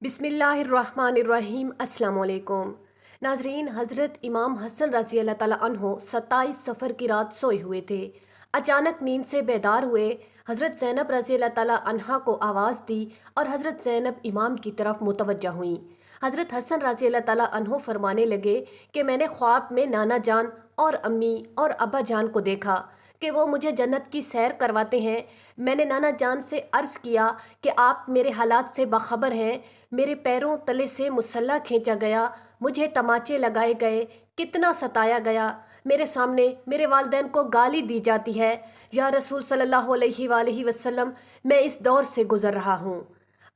बिस्मिल्लाहिर्रहमानिर्रहीम। अस्सलाम वालेकुम नाजरीन, हज़रत इमाम हसन रज़ी अल्लाह ताला अन्हो 27 सफ़र की रात सोए हुए थे। अचानक नींद से बेदार हुए। हज़रत ज़ैनब रज़ी अल्लाह ताला अन्हा को आवाज़ दी और हज़रत ज़ैनब इमाम की तरफ मुतवज्जा हुई। हज़रत हसन रज़ी अल्लाह ताला अन्हो फरमाने लगे कि मैंने ख्वाब में नाना जान और अम्मी और अब्बा जान को देखा कि वो मुझे जन्नत की सैर करवाते हैं। मैंने नाना जान से अर्ज़ किया कि आप मेरे हालात से बाखबर हैं। मेरे पैरों तले से मुसल्ला खींचा गया, मुझे तमाचे लगाए गए, कितना सताया गया। मेरे सामने मेरे वालिदैन को गाली दी जाती है। या रसूल सल्लल्लाहु अलैहि वसल्लम, मैं इस दौर से गुज़र रहा हूँ।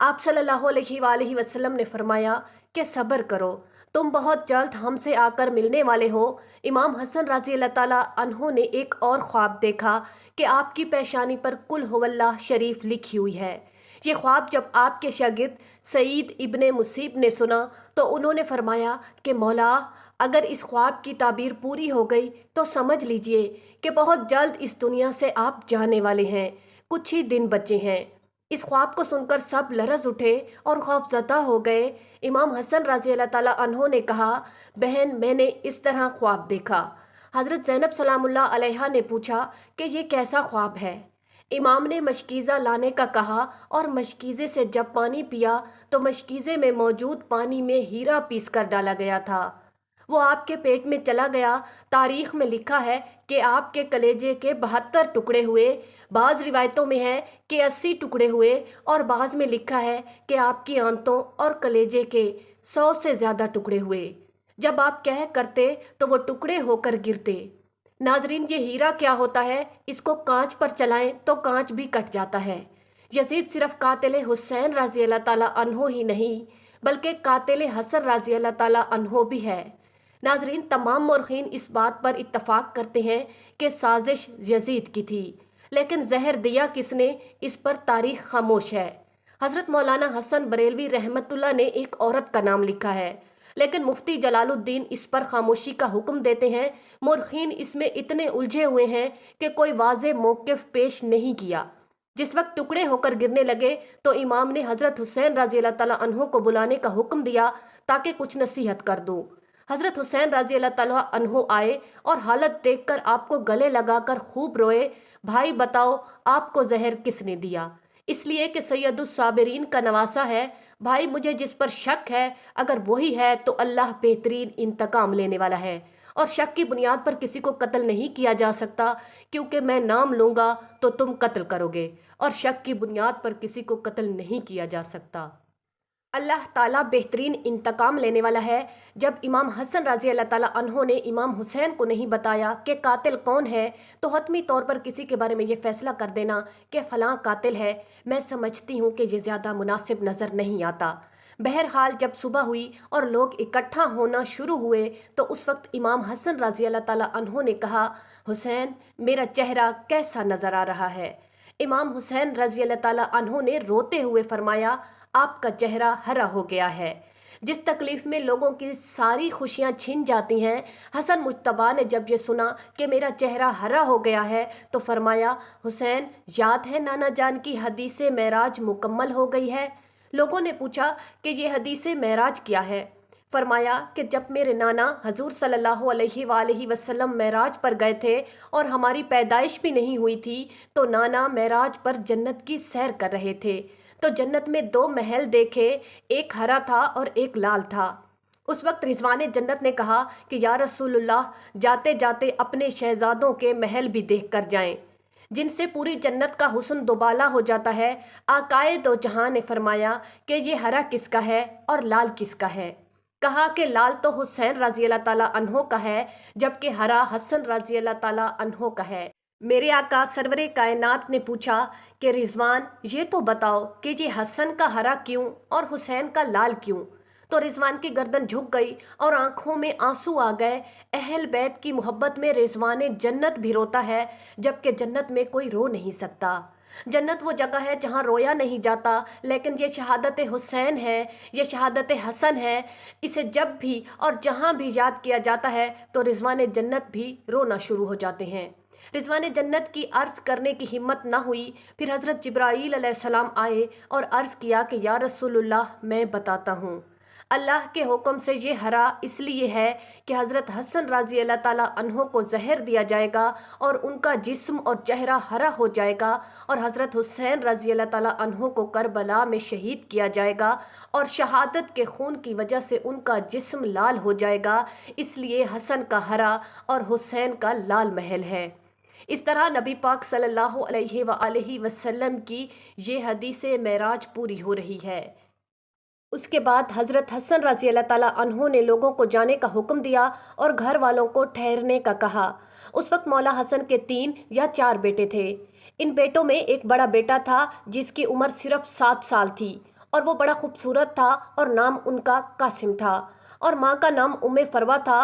आप सल्लल्लाहु अलैहि वसल्लम ने फरमाया कि सब्र करो, तुम बहुत जल्द हमसे आकर मिलने वाले हो। इमाम हसन रज़ी अल्लाह ताला अन्हो ने एक और ख्वाब देखा कि आपकी पेशानी पर कुल हुवल्लाह शरीफ लिखी हुई है। ये ख्वाब जब आपके शागिर्द सईद इब्ने मुसीब ने सुना तो उन्होंने फरमाया कि मौला, अगर इस ख्वाब की ताबीर पूरी हो गई तो समझ लीजिए कि बहुत जल्द इस दुनिया से आप जाने वाले हैं, कुछ ही दिन बचे हैं। इस ख्वाब को सुनकर सब लरज उठे और खौफजदा हो गए। इमाम हसन रज़ी अल्लाह ताला अन्हो ने कहा, बहन, मैंने इस तरह ख्वाब देखा। हज़रत ज़ैनब सलामुल्लाह अलैहा ने पूछा कि ये कैसा ख्वाब है। इमाम ने मशकीज़ा लाने का कहा और मशकीज़े से जब पानी पिया तो मशकीज़े में मौजूद पानी में हीरा पीस कर डाला गया था। वो आपके पेट में चला गया। तारीख में लिखा है कि आपके कलेजे के 72 टुकड़े हुए। बाज़ रिवायतों में है कि 80 टुकड़े हुए और बाज़ में लिखा है कि आपकी आंतों और कलेजे के 100 से ज़्यादा टुकड़े हुए। जब आप कह करते तो वो टुकड़े होकर गिरते। नाजरीन, ये हीरा क्या होता है? इसको कांच पर चलाएं तो कांच भी कट जाता है। यजीद सिर्फ कातिल हुसैन रज़ी अल्लाह ताला अन्हो ही नहीं बल्कि कातिल हसन रज़ी अल्लाह ताला अन्हो भी है। नाजरीन, तमाम मौरखीन इस बात पर इत्तफाक करते हैं कि साजिश यजीद की थी, लेकिन जहर दिया किसने, इस पर तारीख खामोश है। हज़रत मौलाना हसन बरेलवी रहमतुल्लाह ने एक औरत का नाम लिखा है, लेकिन मुफ्ती जलालुद्दीन इस पर खामोशी का हुक्म देते हैं। मौरखीन इसमें इतने उलझे हुए हैं कि कोई वाज़े मौक़िफ़ पेश नहीं किया। जिस वक्त टुकड़े होकर गिरने लगे तो इमाम ने हज़रत हुसैन रज़ी अल्लाह ताला अन्हो को बुलाने का हुक्म दिया ताकि कुछ नसीहत कर दूँ। हज़रत हुसैन रज़ी अल्लाह ताला अन्हो आए और हालत देखकर आपको गले लगाकर खूब रोए। भाई बताओ, आपको जहर किसने दिया? इसलिए कि सैयदुस साबिरीन का नवासा है। भाई, मुझे जिस पर शक है, अगर वही है तो अल्लाह बेहतरीन इंतकाम लेने वाला है और शक की बुनियाद पर किसी को कत्ल नहीं किया जा सकता, क्योंकि मैं नाम लूँगा तो तुम कत्ल करोगे और शक की बुनियाद पर किसी को कत्ल नहीं किया जा सकता। अल्लाह ताला बेहतरीन इंतकाम लेने वाला है। जब इमाम हसन रज़ी अल्लाह ताला अन्हो ने इमाम हुसैन को नहीं बताया कि कातिल कौन है, तो हतमी तौर पर किसी के बारे में ये फैसला कर देना कि फ़लाँ कातिल है, मैं समझती हूँ कि ये ज़्यादा मुनासिब नज़र नहीं आता। बहरहाल जब सुबह हुई और लोग इकट्ठा होना शुरू हुए तो उस वक्त इमाम हसन रज़ी अल्लाह ताला अन्हो ने कहा, हुसैन, मेरा चेहरा कैसा नज़र आ रहा है? इमाम हुसैन रज़ी अल्लाह ताला अन्हो ने रोते हुए फरमाया, आपका चेहरा हरा हो गया है। जिस तकलीफ में लोगों की सारी खुशियां छिन जाती हैं, हसन मुज्तबा ने जब ये सुना कि मेरा चेहरा हरा हो गया है तो फरमाया, हुसैन, याद है नाना जान की हदीस मेराज मुकम्मल हो गई है? लोगों ने पूछा कि ये हदीस मेराज क्या है? फरमाया कि जब मेरे नाना हजूर सल्लल्लाहु अलैहि वसल्लम मेराज पर गए थे और हमारी पैदाइश भी नहीं हुई थी तो नाना मेराज पर जन्नत की सैर कर रहे थे तो जन्नत में 2 महल देखे, एक हरा था और एक लाल था। उस वक्त रिजवान जन्नत ने कहा कि या रसूलुल्लाह, जाते जाते अपने शहजादों के महल भी देख कर जाएं, जिनसे पूरी जन्नत का हुस्न दुबाला हो जाता है। आकाए दो जहां ने फरमाया कि ये हरा किसका है और लाल किसका है? कहा कि लाल तो हुसैन रज़ी अल्लाह ताला अन्हो का है, जबकि हरा हसन रज़ी अल्लाह ताला अन्हो का है। मेरे आका सरवरे कायनात ने पूछा कि रिजवान, ये तो बताओ कि ये हसन का हरा क्यों और हुसैन का लाल क्यों? तो रिजवान की गर्दन झुक गई और आंखों में आंसू आ गए। अहल बैत की मोहब्बत में रिजवान जन्नत भी रोता है, जबकि जन्नत में कोई रो नहीं सकता। जन्नत वो जगह है जहाँ रोया नहीं जाता, लेकिन ये शहादत हुसैन है, ये शहादत हसन है। इसे जब भी और जहाँ भी याद किया जाता है तो रिजवान जन्नत भी रोना शुरू हो जाते हैं। رضوان جنت کی عرض کرنے کی ہمت نہ ہوئی۔ پھر حضرت جبرائیل علیہ السلام آئے اور عرض کیا کہ یا رسول اللہ میں بتاتا ہوں۔ اللہ کے حکم سے یہ ہرا اس لیے ہے کہ حضرت حسن رضی اللہ تعالیٰ عنہ کو زہر دیا جائے گا اور ان کا جسم اور چہرہ ہرا ہو جائے گا، اور حضرت حسین رضی اللہ تعالیٰ عنہ کو کربلا میں شہید کیا جائے گا اور شہادت کے خون کی وجہ سے ان کا جسم لال ہو جائے گا، اس لیے حسن کا ہرا اور حسین کا لال محل ہے۔ اس طرح نبی پاک صلی اللہ علیہ وآلہ وسلم کی یہ حدیث معراج پوری ہو رہی ہے۔ اس کے بعد حضرت حسن رضی اللہ تعالیٰ عنہ نے لوگوں کو جانے کا حکم دیا اور گھر والوں کو ٹھہرنے کا کہا۔ اس وقت مولا حسن کے 3 یا 4 بیٹے تھے۔ ان بیٹوں میں ایک بڑا بیٹا تھا جس کی عمر صرف 7 سال تھی، اور وہ بڑا خوبصورت تھا اور نام ان کا قاسم تھا، اور ماں کا نام فروا تھا۔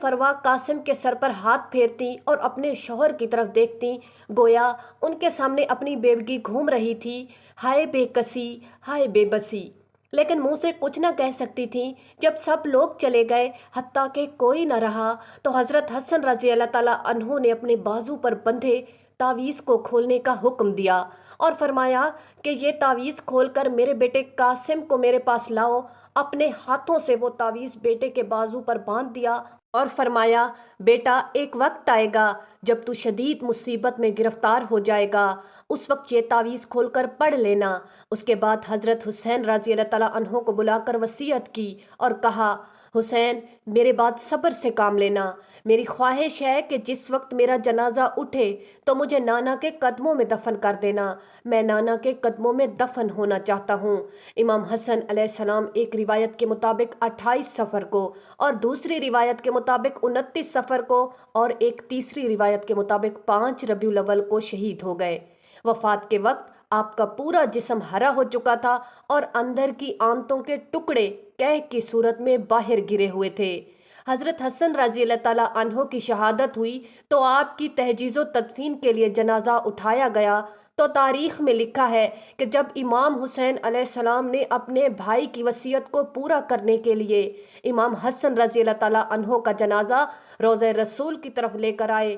فروا قاسم کے سر پر ہاتھ پھیرتی اور اپنے شوہر کی طرف دیکھتی، گویا ان کے سامنے اپنی بیوگی گھوم رہی تھی۔ ہائے بے کسی، ہائے بے بسی، لیکن منہ سے کچھ نہ کہہ سکتی تھیں۔ جب سب لوگ چلے گئے، حتیٰ کہ کوئی نہ رہا، تو حضرت حسن رضی اللہ تعالیٰ عنہ نے اپنے بازو پر بندھے تعویذ کو کھولنے کا حکم دیا اور فرمایا کہ یہ تعویذ کھول کر میرے بیٹے قاسم کو میرے پاس لاؤ۔ اپنے ہاتھوں سے وہ تعویذ بیٹے کے بازو پر باندھ دیا اور فرمایا، بیٹا ایک وقت آئے گا جب تو شدید مصیبت میں گرفتار ہو جائے گا، اس وقت یہ تعویذ کھول کر پڑھ لینا۔ اس کے بعد حضرت حسین رضی اللہ تعالیٰ عنہ کو بلا کر وصیت کی اور کہا، حسین میرے بعد صبر سے کام لینا۔ میری خواہش ہے کہ جس وقت میرا جنازہ اٹھے تو مجھے نانا کے قدموں میں دفن کر دینا۔ میں نانا کے قدموں میں دفن ہونا چاہتا ہوں۔ امام حسن علیہ السلام ایک روایت کے مطابق 28 صفر کو اور دوسری روایت کے مطابق 29 صفر کو اور ایک تیسری روایت کے مطابق 5 ربیع الاول کو شہید ہو گئے۔ وفات کے وقت آپ کا پورا جسم ہرا ہو چکا تھا اور اندر کی آنتوں کے ٹکڑے قے کی صورت میں باہر گرے ہوئے تھے۔ حضرت حسن رضی اللہ تعالیٰ عنہ کی شہادت ہوئی تو آپ کی تہجیز و تدفین کے لیے جنازہ اٹھایا گیا، تو تاریخ میں لکھا ہے کہ جب امام حسین علیہ السلام نے اپنے بھائی کی وصیت کو پورا کرنے کے لیے امام حسن رضی اللہ تعالیٰ عنہ کا جنازہ روضہ رسول کی طرف لے کر آئے،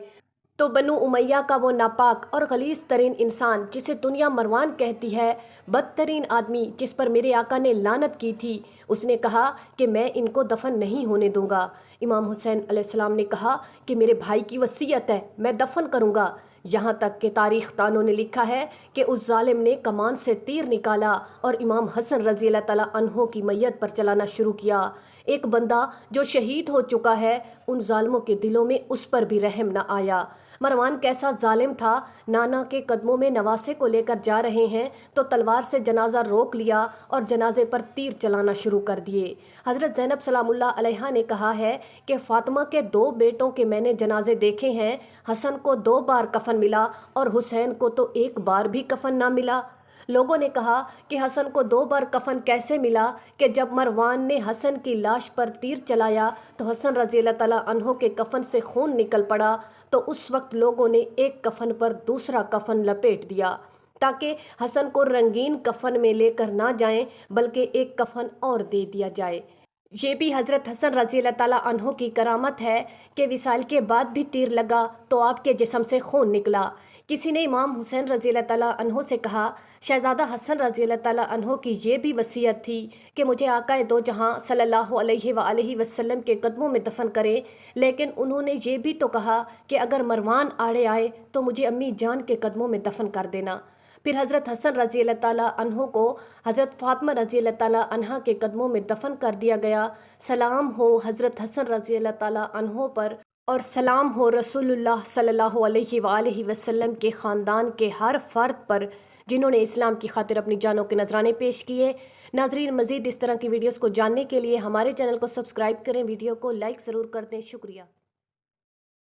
تو بنو امیہ کا وہ ناپاک اور غلیظ ترین انسان جسے دنیا مروان کہتی ہے، بدترین آدمی جس پر میرے آقا نے لعنت کی تھی، اس نے کہا کہ میں ان کو دفن نہیں ہونے دوں گا۔ امام حسین علیہ السلام نے کہا کہ میرے بھائی کی وصیت ہے، میں دفن کروں گا۔ یہاں تک کہ تاریخ دانوں نے لکھا ہے کہ اس ظالم نے کمان سے تیر نکالا اور امام حسن رضی اللہ تعالیٰ عنہ کی میت پر چلانا شروع کیا۔ ایک بندہ جو شہید ہو چکا ہے، ان ظالموں کے دلوں میں اس پر بھی رحم نہ آیا۔ مروان کیسا ظالم تھا، نانا کے قدموں میں نواسے کو لے کر جا رہے ہیں تو تلوار سے جنازہ روک لیا اور جنازے پر تیر چلانا شروع کر دیے۔ حضرت زینب سلام اللہ علیہا نے کہا ہے کہ فاطمہ کے 2 بیٹوں کے میں نے جنازے دیکھے ہیں، حسن کو 2 بار کفن ملا اور حسین کو تو 1 بار بھی کفن نہ ملا۔ لوگوں نے کہا کہ حسن کو 2 بار کفن کیسے ملا کہ جب مروان نے حسن کی لاش پر تیر چلایا تو حسن رضی اللہ تعالیٰ عنہ کے کفن سے خون نکل پڑا، تو اس وقت لوگوں نے ایک کفن پر دوسرا کفن لپیٹ دیا تاکہ حسن کو رنگین کفن میں لے کر نہ جائیں بلکہ ایک کفن اور دے دیا جائے۔ یہ بھی حضرت حسن رضی اللہ تعالیٰ عنہ کی کرامت ہے کہ وصال کے بعد بھی تیر لگا تو آپ کے جسم سے خون نکلا۔ کسی نے امام حسین رضی اللہ تعالیٰ عنہ سے کہا، شہزادہ حسن رضی اللہ تعالیٰ عنہ کی یہ بھی وصیت تھی کہ مجھے آقا دو جہاں صلی اللہ علیہ وآلہ وسلم کے قدموں میں دفن کریں، لیکن انہوں نے یہ بھی تو کہا کہ اگر مروان آڑے آئے تو مجھے امی جان کے قدموں میں دفن کر دینا۔ پھر حضرت حسن رضی اللہ تعالیٰ عنہ کو حضرت فاطمہ رضی اللہ تعالیٰ عنہ کے قدموں میں دفن کر دیا گیا۔ سلام ہو حضرت حسن رضی اللہ تعالیٰ عنہ پر، اور سلام ہو رسول اللہ صلی اللہ علیہ وآلہ وسلم کے خاندان کے ہر فرد پر جنہوں نے اسلام کی خاطر اپنی جانوں کے نذرانے پیش کیے۔ ناظرین، مزید اس طرح کی ویڈیوز کو جاننے کے لیے ہمارے چینل کو سبسکرائب کریں، ویڈیو کو لائک ضرور کر دیں۔ شکریہ۔